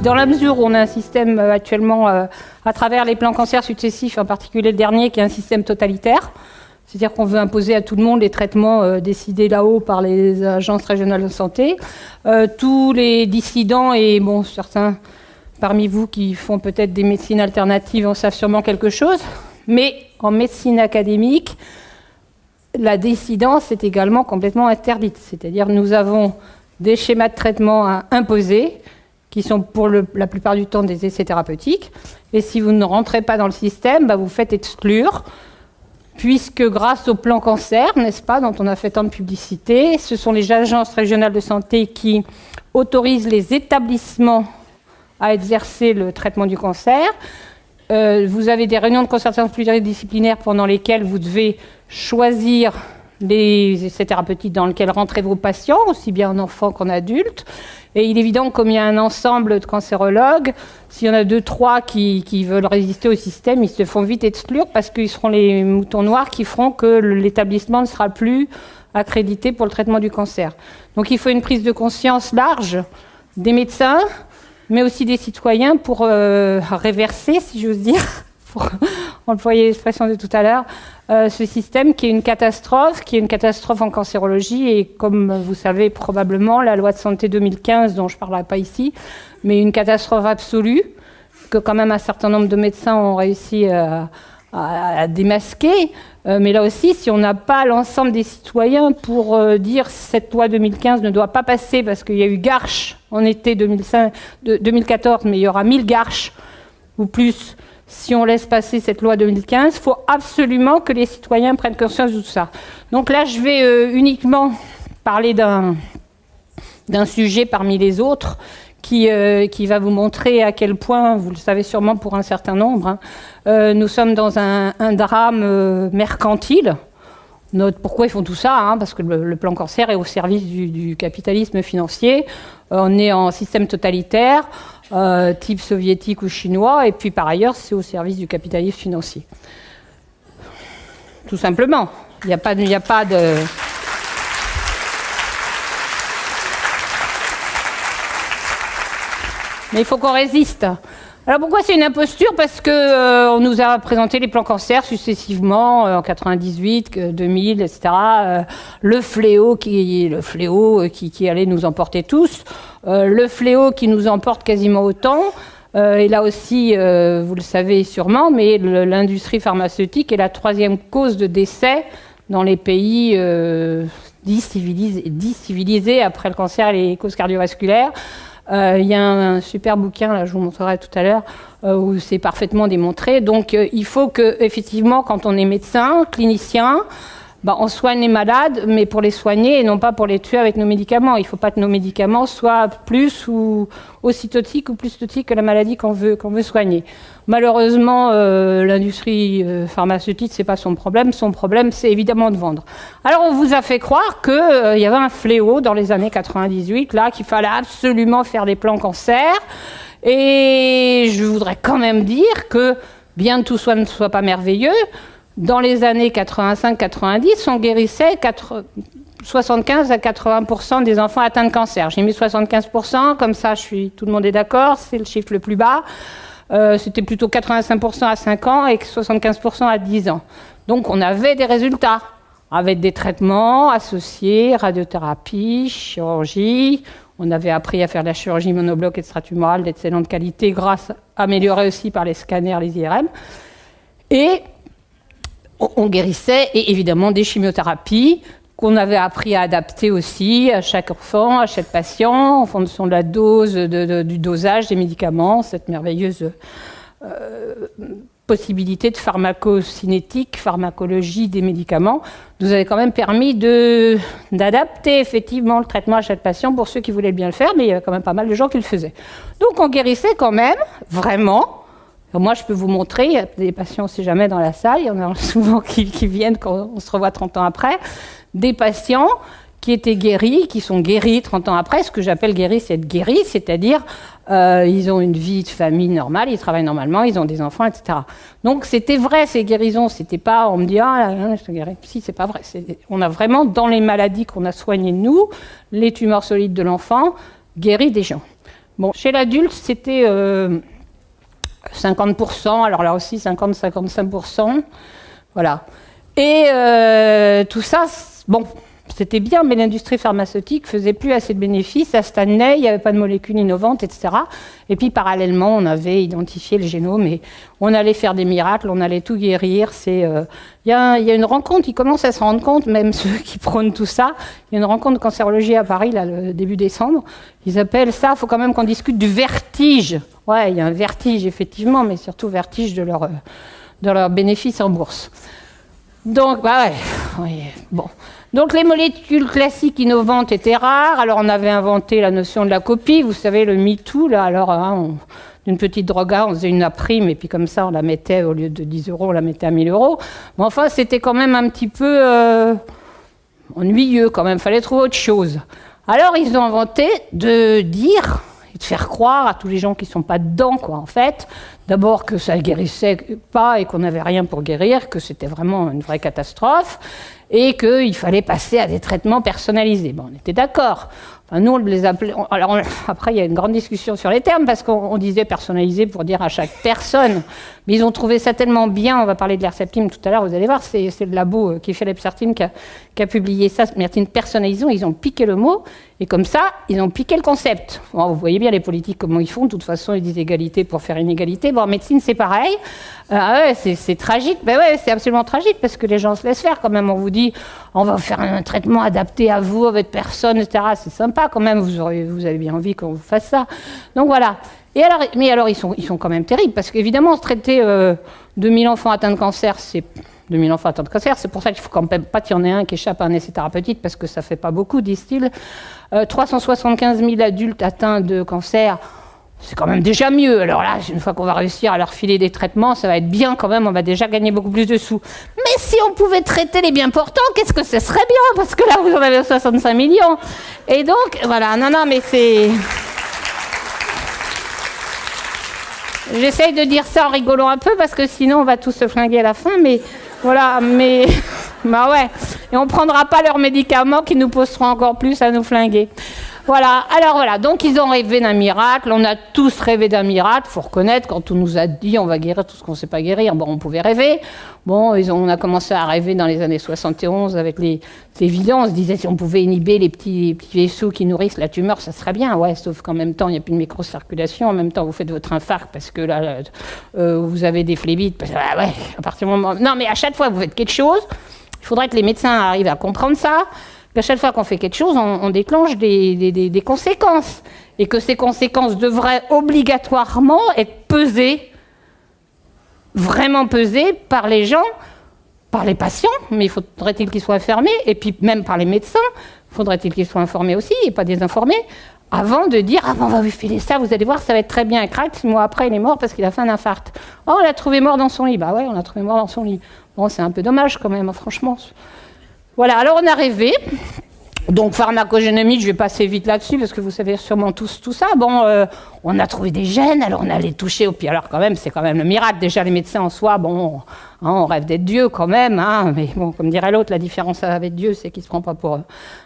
Dans la mesure où on a un système actuellement, à travers les plans cancer successifs, en particulier le dernier, qui est un système totalitaire, c'est-à-dire qu'on veut imposer à tout le monde les traitements décidés là-haut par les agences régionales de santé. Tous les dissidents et bon, certains parmi vous qui font peut-être des médecines alternatives en savent sûrement quelque chose, mais en médecine académique, la dissidence est également complètement interdite. C'est-à-dire nous avons des schémas de traitement à imposer, qui sont pour la plupart du temps des essais thérapeutiques. Et si vous ne rentrez pas dans le système, vous faites exclure, puisque grâce au plan cancer, n'est-ce pas, dont on a fait tant de publicité, ce sont les agences régionales de santé qui autorisent les établissements à exercer le traitement du cancer. Vous avez des réunions de concertation pluridisciplinaire pendant lesquelles vous devez choisir les essais thérapeutiques dans lesquels rentrez vos patients, aussi bien en enfants qu'en adultes. Et il est évident que comme il y a un ensemble de cancérologues, s'il y en a 2-3 qui veulent résister au système, ils se font vite exclure parce qu'ils seront les moutons noirs qui feront que l'établissement ne sera plus accrédité pour le traitement du cancer. Donc il faut une prise de conscience large des médecins, mais aussi des citoyens pour réverser, si j'ose dire, pour employer l'expression de tout à l'heure, ce système qui est une catastrophe en cancérologie. Et comme vous savez probablement, la loi de santé 2015, dont je ne parlerai pas ici, mais une catastrophe absolue, que quand même un certain nombre de médecins ont réussi à démasquer. Mais là aussi, si on n'a pas l'ensemble des citoyens pour dire cette loi 2015 ne doit pas passer parce qu'il y a eu Garches en été 2014, mais il y aura 1000 Garches ou plus si on laisse passer cette loi 2015, il faut absolument que les citoyens prennent conscience de tout ça. Donc là, je vais uniquement parler d'un sujet parmi les autres qui va vous montrer à quel point, vous le savez sûrement pour un certain nombre, nous sommes dans un drame mercantile. Pourquoi ils font tout ça, parce que le plan cancer est au service du capitalisme financier. On est en système totalitaire, type soviétique ou chinois, et puis par ailleurs, c'est au service du capitalisme financier. Tout simplement. Il n'y a pas de... Mais il faut qu'on résiste. Alors pourquoi c'est une imposture? Parce qu'on nous a présenté les plans cancer successivement, en 98, 2000, etc. Le fléau qui allait nous emporter tous. Le fléau qui nous emporte quasiment autant. Et là aussi, vous le savez sûrement, mais l'industrie pharmaceutique est la 3e cause de décès dans les pays dits civilisés après le cancer et les causes cardiovasculaires. Il y a un super bouquin, là, je vous montrerai tout à l'heure, où c'est parfaitement démontré. Donc il faut que, effectivement, quand on est médecin, clinicien, on soigne les malades, mais pour les soigner et non pas pour les tuer avec nos médicaments. Il ne faut pas que nos médicaments soient plus ou aussi toxiques ou plus toxiques que la maladie qu'on veut soigner. Malheureusement, l'industrie pharmaceutique, c'est pas son problème. Son problème, c'est évidemment de vendre. Alors, on vous a fait croire qu'il y avait un fléau dans les années 98, là, qu'il fallait absolument faire des plans cancer. Et je voudrais quand même dire que, bien que tout ne soit pas merveilleux, dans les années 85-90, on guérissait 75 à 80% des enfants atteints de cancer. J'ai mis 75%, comme ça tout le monde est d'accord, c'est le chiffre le plus bas. C'était plutôt 85% à 5 ans et 75% à 10 ans. Donc on avait des résultats, avec des traitements associés, radiothérapie, chirurgie. On avait appris à faire de la chirurgie monobloc extratumorale d'excellente qualité, améliorée aussi par les scanners, les IRM. Et on guérissait, et évidemment des chimiothérapies qu'on avait appris à adapter aussi à chaque enfant, à chaque patient, en fonction de la dose, du dosage des médicaments, cette merveilleuse possibilité de pharmacocinétique, pharmacologie des médicaments, nous avait quand même permis d'adapter effectivement le traitement à chaque patient pour ceux qui voulaient bien le faire, mais il y avait quand même pas mal de gens qui le faisaient. Donc on guérissait quand même, vraiment. Moi, je peux vous montrer, il y a des patients, on ne sait jamais, dans la salle, il y en a souvent qui viennent quand on se revoit 30 ans après, des patients qui étaient guéris, qui sont guéris 30 ans après. Ce que j'appelle guéris, c'est être guéris, c'est-à-dire ils ont une vie de famille normale, ils travaillent normalement, ils ont des enfants, etc. Donc c'était vrai ces guérisons, c'était pas on me dit ah je te guéris. Si, c'est pas vrai. On a vraiment dans les maladies qu'on a soignées nous, les tumeurs solides de l'enfant, guéri des gens. Bon, chez l'adulte, c'était 50%, alors là aussi 50-55%, voilà. Et tout ça, bon, c'était bien, mais l'industrie pharmaceutique faisait plus assez de bénéfices, ça stagnait, il n'y avait pas de molécules innovantes, etc. Et puis parallèlement, on avait identifié le génome et on allait faire des miracles, on allait tout guérir. Il y a une rencontre, ils commencent à se rendre compte, même ceux qui prônent tout ça. Il y a une rencontre de cancérologie à Paris, là, le début décembre. Ils appellent ça, il faut quand même qu'on discute du vertige. Ouais, il y a un vertige, effectivement, mais surtout vertige de leur bénéfice en bourse. Donc, bah ouais, oui, bon. Donc les molécules classiques innovantes étaient rares. Alors on avait inventé la notion de la copie, vous savez, le MeToo, là. Alors d'une petite drogue, on faisait une prime et puis comme ça on la mettait, au lieu de 10 €, on la mettait à 1000 €. Mais enfin c'était quand même un petit peu ennuyeux quand même, fallait trouver autre chose. Alors ils ont inventé de dire et de faire croire à tous les gens qui ne sont pas dedans, quoi, en fait, d'abord que ça ne guérissait pas et qu'on n'avait rien pour guérir, que c'était vraiment une vraie catastrophe, et qu'il fallait passer à des traitements personnalisés. Bon, on était d'accord. Enfin, nous, on les appelait... Alors, après, il y a une grande discussion sur les termes, parce qu'on disait personnalisé pour dire à chaque personne. Mais ils ont trouvé ça tellement bien, on va parler de l'Herceptine tout à l'heure, vous allez voir, c'est le labo qui fait l'Herceptine qui a publié ça, Herceptine personnalisation, ils ont piqué le mot, et comme ça, ils ont piqué le concept. Bon, vous voyez bien les politiques, comment ils font, de toute façon, ils disent égalité pour faire inégalité. Bon, en médecine, c'est pareil. Ouais, c'est tragique, ben ouais, c'est absolument tragique, parce que les gens se laissent faire quand même. On vous dit, on va faire un traitement adapté à vous, à votre personne, etc. C'est sympa quand même, vous avez bien envie qu'on vous fasse ça. Donc voilà. Et alors, mais alors, ils sont quand même terribles, parce qu'évidemment, se traiter 2000 enfants atteints de cancer, c'est 2000 enfants atteints de cancer, c'est pour ça qu'il faut quand même pas qu'il y en ait un qui échappe à un essai thérapeutique, parce que ça fait pas beaucoup, disent-ils. 375 000 adultes atteints de cancer, c'est quand même déjà mieux. Alors là, une fois qu'on va réussir à leur filer des traitements, ça va être bien quand même, on va déjà gagner beaucoup plus de sous. Mais si on pouvait traiter les bien portants, qu'est-ce que ce serait bien? Parce que là, vous en avez 65 millions. Et donc, voilà, non, mais c'est... J'essaye de dire ça en rigolant un peu, parce que sinon, on va tous se flinguer à la fin, mais... Voilà, mais... Bah ouais. Et on ne prendra pas leurs médicaments qui nous pousseront encore plus à nous flinguer. Voilà, alors voilà, donc ils ont rêvé d'un miracle, on a tous rêvé d'un miracle, il faut reconnaître, quand on nous a dit on va guérir tout ce qu'on ne sait pas guérir, bon, on pouvait rêver. Bon, on a commencé à rêver dans les années 71 avec les évidents, on se disait si on pouvait inhiber les petits vaisseaux qui nourrissent la tumeur, ça serait bien, ouais, sauf qu'en même temps, il n'y a plus de microcirculation, en même temps, vous faites votre infarct parce que là, vous avez des phlébites, parce que, ouais, à partir du moment... Non, mais à chaque fois que vous faites quelque chose, il faudrait que les médecins arrivent à comprendre ça. À chaque fois qu'on fait quelque chose, on déclenche des conséquences. Et que ces conséquences devraient obligatoirement être pesées, vraiment pesées par les gens, par les patients, mais faudrait-il qu'ils soient informés, et puis même par les médecins, faudrait-il qu'ils soient informés aussi, et pas désinformés, avant de dire « Ah, on va vous filer ça, vous allez voir, ça va être très bien. » Et crac, 6 mois après, il est mort parce qu'il a fait un infarct. « Oh, on l'a trouvé mort dans son lit. » Bah ouais, on l'a trouvé mort dans son lit. Bon, c'est un peu dommage quand même, franchement. Voilà, alors on a rêvé. Donc pharmacogénomie, je vais passer vite là-dessus parce que vous savez sûrement tous tout ça. Bon, on a trouvé des gènes, alors on a les toucher au pied. Alors quand même, c'est quand même le miracle. Déjà, les médecins en soi, bon, hein, on rêve d'être Dieu quand même. Hein, mais bon, comme dirait l'autre, la différence avec Dieu, c'est qu'il ne se prend pas pour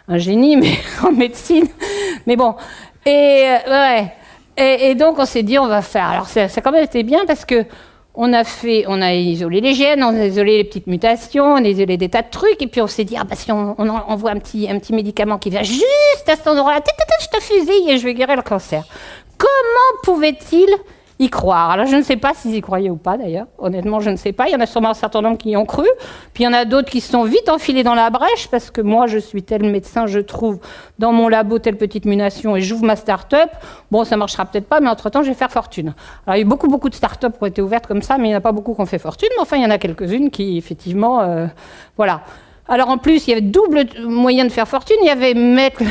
un génie, mais en médecine. Mais bon, ouais. Et donc on s'est dit, on va faire. Alors ça a quand même été bien parce que on a isolé les gènes, on a isolé les petites mutations, on a isolé des tas de trucs, et puis on s'est dit, ah bah si on envoie un petit médicament qui vient juste à cet endroit-là, je te fusille et je vais guérir le cancer. Comment pouvait-il y croire? Alors je ne sais pas s'ils y croyaient ou pas d'ailleurs, honnêtement je ne sais pas, il y en a sûrement un certain nombre qui y ont cru, puis il y en a d'autres qui se sont vite enfilés dans la brèche, parce que moi je suis tel médecin, je trouve dans mon labo telle petite mutation et j'ouvre ma start-up, bon ça marchera peut-être pas, mais entre-temps je vais faire fortune. Alors il y a eu beaucoup de start-up qui ont été ouvertes comme ça, mais il n'y en a pas beaucoup qui ont fait fortune, mais enfin il y en a quelques-unes qui effectivement, voilà. Alors en plus, il y avait double moyen de faire fortune, il y avait mettre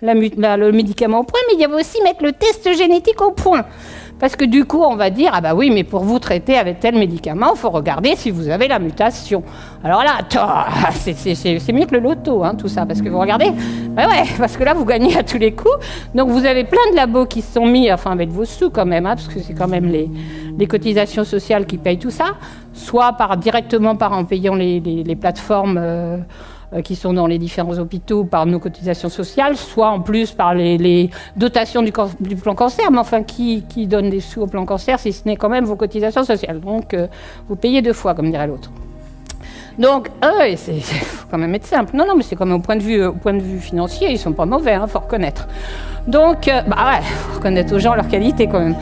le médicament au point, mais il y avait aussi mettre le test génétique au point. Parce que du coup, on va dire, ah bah oui, mais pour vous traiter avec tel médicament, il faut regarder si vous avez la mutation. Alors là, c'est mieux que le loto, hein, tout ça, parce que vous regardez, bah ouais, parce que là, vous gagnez à tous les coups. Donc vous avez plein de labos qui se sont mis, enfin avec vos sous quand même, hein, parce que c'est quand même les cotisations sociales qui payent tout ça, soit directement en payant les plateformes qui sont dans les différents hôpitaux par nos cotisations sociales, soit en plus par les dotations du plan cancer. Mais enfin, qui donne des sous au plan cancer si ce n'est quand même vos cotisations sociales? Donc, vous payez 2 fois, comme dirait l'autre. Donc, il faut quand même être simple. Non, mais c'est quand même au point de vue financier, ils sont pas mauvais, faut reconnaître. Donc, faut reconnaître aux gens leur qualité quand même.